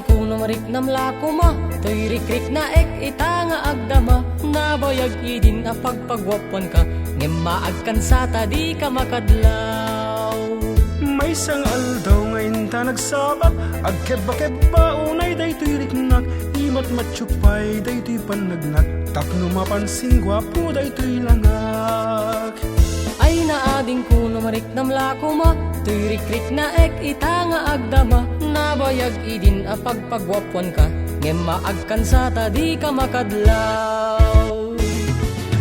kuno marik namla kuma toy rikrik na ek ita nga agdama nabayag idin a pagpagwapan ka ngem maagkan sa di ka makadlaw. May sangal daw ngayon ta nagsabak agkeba-keba unay daytoy riknak imat matsyupay daytoy panagnak tapno mapansin gwapo daytoy langak. Ay naading kuno marik namla kuma toy rikrik na ek ita nga agdama nabayag idin a pagpagwapan ka ngem maagkan sa di ka makadlaw.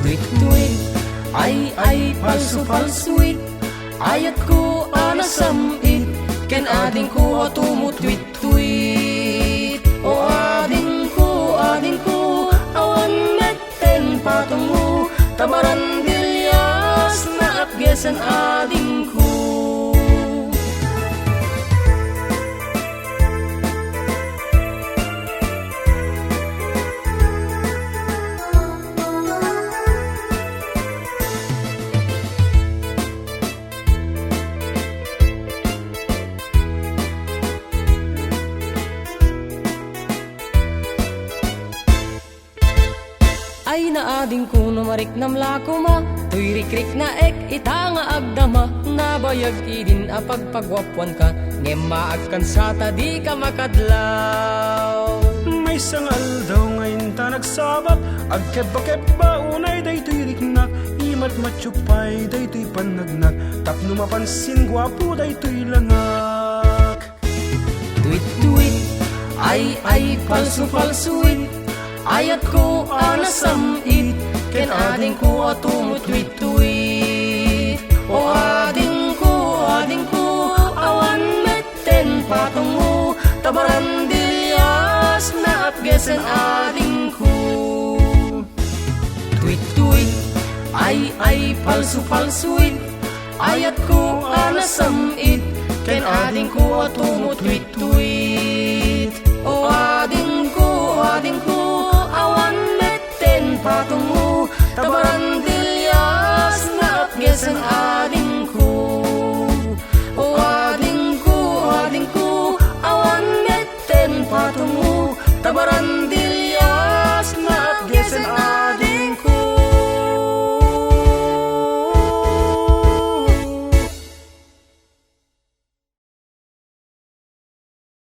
Tweet tweet ay palsu-palsuit ayat ko anasamit ken ading ko tumutweet tweet o ading ko awan metten patungo tabaran bilyas na apgesan ading ko. Ay naading kuno marik namla kuma toy rikrik na ek ita nga agdama nabayag idin a pagpagwapuan ka ngem maagkan sa di ka makadlaw. May sangal daw ngayon ta nagsabak agkeba-keba unay daytoy riknak imat matsyupay daytoy panagnak tapno mapansin gwapo daytoy langak. Tweet tweet ay palsu-palsuit ayat ko anasamit ken ading ko tumutweet tweet o ading ko awan metten patungo tabaran dilyas na apgesen ading ko. Tweet tweet ay palsu-palsuit ayat ko anasamit ken ading ko tumutweet tweet